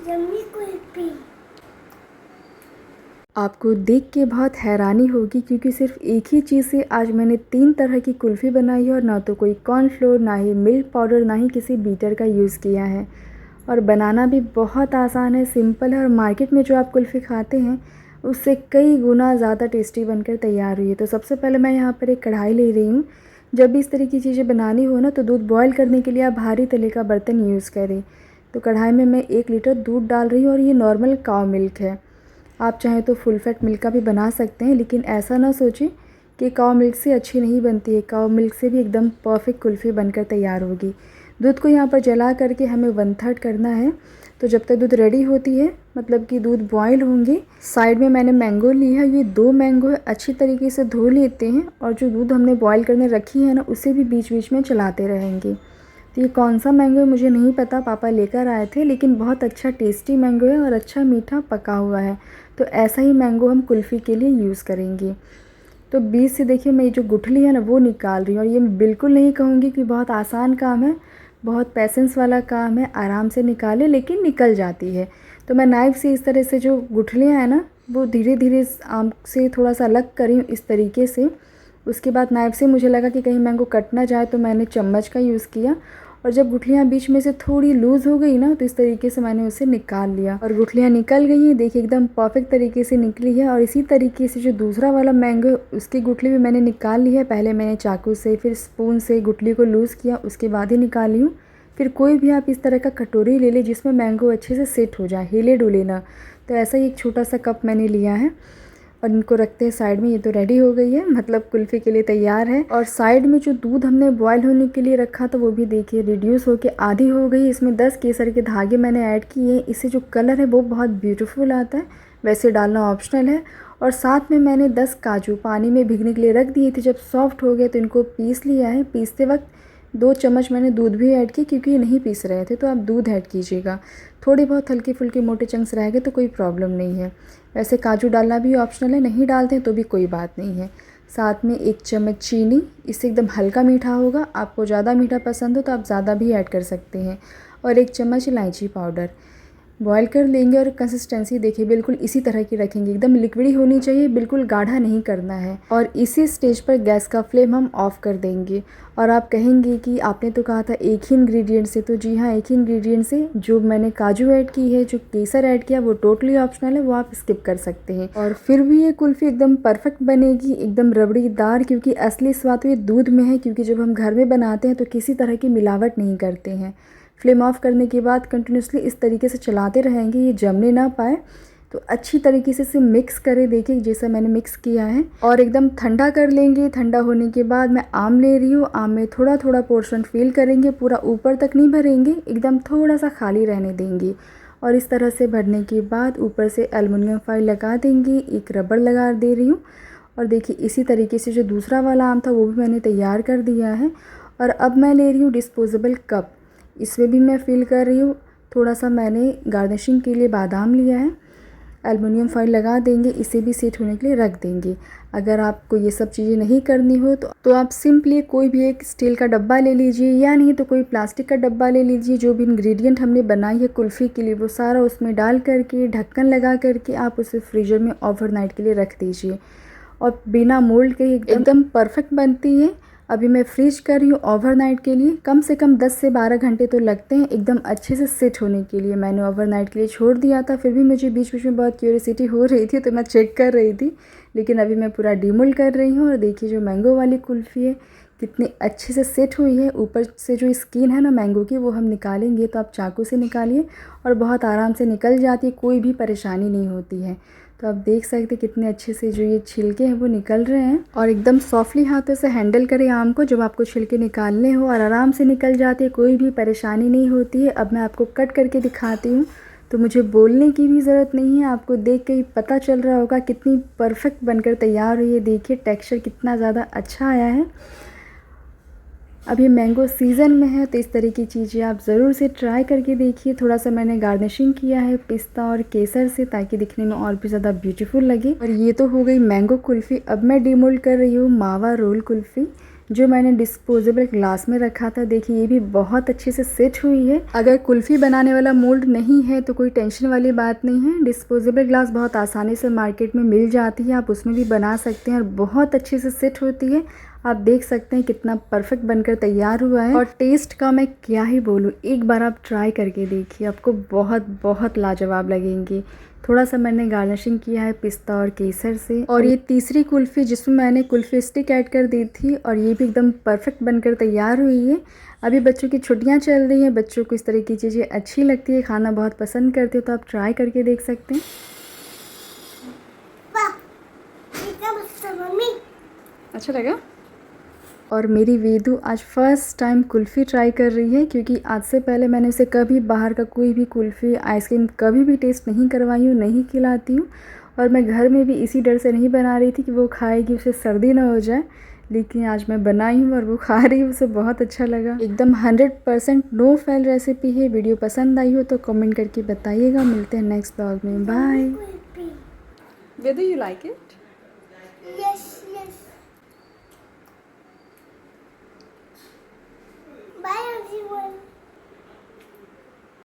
Yummy kulfi. आपको देख के बहुत हैरानी होगी क्योंकि सिर्फ एक ही चीज़ से आज मैंने 3 तरह की कुल्फ़ी बनाई है और ना तो कोई कॉर्नफ्लोर, ना ही मिल्क पाउडर, ना ही किसी बीटर का यूज़ किया है। और बनाना भी बहुत आसान है, सिंपल है और मार्केट में जो आप कुल्फ़ी खाते हैं उससे कई गुना ज़्यादा टेस्टी बनकर तैयार हुई है। तो सबसे पहले मैं यहाँ पर एक कढ़ाई ले रही हूँ। जब भी इस तरह की चीज़ें बनानी हो ना तो दूध बॉयल करने के लिए आप भारी तले का बर्तन यूज़ करें। तो कढ़ाई में मैं 1 लीटर दूध डाल रही हूँ और ये नॉर्मल काऊ मिल्क है। आप चाहें तो फुल फैट मिल्क का भी बना सकते हैं, लेकिन ऐसा ना सोचें कि काऊ मिल्क से अच्छी नहीं बनती है। काऊ मिल्क से भी एकदम परफेक्ट कुल्फ़ी बनकर तैयार होगी। दूध को यहाँ पर जला करके हमें 1/3 करना है। तो जब तक दूध रेडी होती है, मतलब कि दूध बॉयल होंगे, साइड में मैंने मैंगो ली है। ये 2 मैंगो है, अच्छी तरीके से धो लेते हैं और जो दूध हमने बॉयल करने रखी है ना, उसे भी बीच बीच में चलाते रहेंगे। तो ये कौन सा मैंगो है मुझे नहीं पता, पापा लेकर आए थे, लेकिन बहुत अच्छा टेस्टी मैंगो है और अच्छा मीठा पका हुआ है। तो ऐसा ही मैंगो हम कुल्फ़ी के लिए यूज़ करेंगे। तो बीच से देखिए मैं ये जो गुठली है ना वो निकाल रही हूँ और ये मैं बिल्कुल नहीं कहूँगी कि बहुत आसान काम है, बहुत पेशेंस वाला काम है, आराम से निकालें, लेकिन निकल जाती है। तो मैं नाइफ़ से इस तरह से जो गुठलियाँ हैं ना वो धीरे धीरे आम से थोड़ा सा अलग करी इस तरीके से। उसके बाद नाइफ़ से मुझे लगा कि कहीं मैंगो कट ना जाए तो मैंने चम्मच का यूज़ किया और जब गुठलियाँ बीच में से थोड़ी लूज़ हो गई ना तो इस तरीके से मैंने उसे निकाल लिया और गुठलियाँ निकल गई हैं। देखिए एकदम परफेक्ट तरीके से निकली है। और इसी तरीके से जो दूसरा वाला मैंगो है उसकी गुठली भी मैंने निकाल ली है। पहले मैंने चाकू से फिर स्पून से गुठली को लूज़ किया, उसके बाद ही निकाली हूँ। फिर कोई भी आप इस तरह का कटोरी ले लें जिसमें मैंगो अच्छे से सेट हो जाए, हिले डुले ना। तो ऐसा ही एक छोटा सा कप मैंने लिया है और इनको रखते हैं साइड में। ये तो रेडी हो गई है, मतलब कुल्फ़ी के लिए तैयार है। और साइड में जो दूध हमने बॉयल होने के लिए रखा था वो भी देखिए रिड्यूस होके आधी हो गई। इसमें 10 केसर के धागे मैंने ऐड किए। इससे जो कलर है वो बहुत ब्यूटीफुल आता है, वैसे डालना ऑप्शनल है। और साथ में मैंने 10 काजू पानी में भिगने के लिए रख दिए थे। जब सॉफ्ट हो गए तो इनको पीस लिया है। पीसते वक्त 2 चम्मच मैंने दूध भी ऐड किया क्योंकि ये नहीं पीस रहे थे, तो आप दूध ऐड कीजिएगा। थोड़े बहुत हल्के फुल्के मोटे चंक्स रह गए तो कोई प्रॉब्लम नहीं है। वैसे काजू डालना भी ऑप्शनल है, नहीं डालते हैं तो भी कोई बात नहीं है। साथ में 1 चम्मच चीनी, इससे एकदम हल्का मीठा होगा। आपको ज़्यादा मीठा पसंद हो तो आप ज़्यादा भी ऐड कर सकते हैं। और 1 चम्मच इलायची पाउडर। बॉयल कर लेंगे और कंसिस्टेंसी देखिए बिल्कुल इसी तरह की रखेंगे, एकदम लिक्विडी होनी चाहिए, बिल्कुल गाढ़ा नहीं करना है। और इसी स्टेज पर गैस का फ्लेम हम ऑफ़ कर देंगे। और आप कहेंगे कि आपने तो कहा था एक ही इंग्रेडिएंट से, तो जी हाँ, एक ही इंग्रेडिएंट से। जो मैंने काजू ऐड की है, जो केसर ऐड किया, वो टोटली ऑप्शनल है, वो आप स्किप कर सकते हैं। और फिर भी ये कुल्फ़ी एकदम परफेक्ट बनेगी, एकदम रबड़ीदार, क्योंकि असली स्वाद तो ये दूध में है। क्योंकि जब हम घर में बनाते हैं तो किसी तरह की मिलावट नहीं करते हैं। फ्लेम ऑफ करने के बाद कंटिन्यूसली इस तरीके से चलाते रहेंगे, ये जमने ना पाए। तो अच्छी तरीके से इसे मिक्स करें, देखिए जैसा मैंने मिक्स किया है। और एकदम ठंडा कर लेंगे। ठंडा होने के बाद मैं आम ले रही हूँ। आम में थोड़ा थोड़ा पोर्शन फिल करेंगे, पूरा ऊपर तक नहीं भरेंगे, एकदम थोड़ा सा खाली रहने देंगे। और इस तरह से भरने के बाद ऊपर से एलुमिनियम फॉइल लगा देंगे। एक रबड़ लगा दे रही हूँ। और देखिए इसी तरीके से जो दूसरा वाला आम था वो भी मैंने तैयार कर दिया है। और अब मैं ले रही हूँ डिस्पोजेबल कप, इसमें भी मैं फिल कर रही हूँ। थोड़ा सा मैंने गार्निशिंग के लिए बादाम लिया है। एलुमिनियम फॉइल लगा देंगे, इसे भी सेट होने के लिए रख देंगे। अगर आपको ये सब चीज़ें नहीं करनी हो तो आप सिंपली कोई भी एक स्टील का डब्बा ले लीजिए, या नहीं तो कोई प्लास्टिक का डब्बा ले लीजिए। जो भी इंग्रेडिएंट हमने बनाई है कुल्फ़ी के लिए वो सारा उसमें डाल करके ढक्कन लगा करके आप उसे फ्रीजर में ओवरनाइट के लिए रख दीजिए। और बिना मोल्ड के एकदम परफेक्ट बनती है। अभी मैं फ्रीज कर रही हूँ ओवरनाइट के लिए। कम से कम 10 से 12 घंटे तो लगते हैं एकदम अच्छे से सेट होने के लिए। मैंने ओवरनाइट के लिए छोड़ दिया था, फिर भी मुझे बीच बीच में बहुत क्यूरियोसिटी हो रही थी तो मैं चेक कर रही थी। लेकिन अभी मैं पूरा डीमोल्ड कर रही हूँ। और देखिए जो मैंगो वाली कुल्फ़ी है कितनी अच्छे से सेट हुई है। ऊपर से जो स्किन है ना मैंगो की, वो हम निकालेंगे, तो आप चाकू से निकालिए और बहुत आराम से निकल जाती है, कोई भी परेशानी नहीं होती है। तो आप देख सकते हैं कितने अच्छे से जो ये छिलके हैं वो निकल रहे हैं। और एकदम सॉफ्टली हाथों से हैंडल करें आम को जब आपको छिलके निकालने हो, और आराम से निकल जाते हैं, कोई भी परेशानी नहीं होती है। अब मैं आपको कट करके दिखाती हूँ। तो मुझे बोलने की भी ज़रूरत नहीं है, आपको देख के ही पता चल रहा होगा कितनी परफेक्ट बनकर तैयार हुई है। देखिए टेक्सचर कितना ज़्यादा अच्छा आया है। अभी मैंगो सीज़न में है तो इस तरह की चीज़ें आप ज़रूर से ट्राई करके देखिए। थोड़ा सा मैंने गार्निशिंग किया है पिस्ता और केसर से, ताकि दिखने में और भी ज़्यादा ब्यूटीफुल लगे। और ये तो हो गई मैंगो कुल्फ़ी। अब मैं डिमोल्ड कर रही हूँ मावा रोल कुल्फ़ी, जो मैंने डिस्पोजेबल ग्लास में रखा था, देखिए ये भी बहुत अच्छे से सेट हुई है। अगर कुल्फ़ी बनाने वाला मोल्ड नहीं है तो कोई टेंशन वाली बात नहीं है, डिस्पोजेबल ग्लास बहुत आसानी से मार्केट में मिल जाती है, आप उसमें भी बना सकते हैं और बहुत अच्छे से सेट होती है। आप देख सकते हैं कितना परफेक्ट बनकर तैयार हुआ है और टेस्ट का मैं क्या ही बोलूँ, एक बार आप ट्राई करके देखिए, आपको बहुत बहुत लाजवाब लगेंगी। थोड़ा सा मैंने गार्निशिंग किया है पिस्ता और केसर से। और ये तीसरी कुल्फ़ी जिसमें मैंने कुल्फ़ी स्टिक ऐड कर दी थी और ये भी एकदम परफेक्ट बनकर तैयार हुई है। अभी बच्चों की छुट्टियां चल रही हैं, बच्चों को इस तरह की चीज़ें अच्छी लगती है, खाना बहुत पसंद करते हो, तो आप ट्राई करके देख सकते हैं। अच्छा लगा। और मेरी वेदू आज फ़र्स्ट टाइम कुल्फ़ी ट्राई कर रही है, क्योंकि आज से पहले मैंने उसे कभी बाहर का कोई भी कुल्फ़ी आइसक्रीम कभी भी टेस्ट नहीं करवाई हूँ, नहीं खिलाती हूँ। और मैं घर में भी इसी डर से नहीं बना रही थी कि वो खाएगी, उसे सर्दी ना हो जाए। लेकिन आज मैं बनाई हूँ और वो खा रही है, उसे बहुत अच्छा लगा। एकदम 100% नो फेल रेसिपी है। वीडियो पसंद आई हो तो कमेंट करके बताइएगा। मिलते हैं नेक्स्ट ब्लॉग में। बाय। वेदू, यू लाइक इट?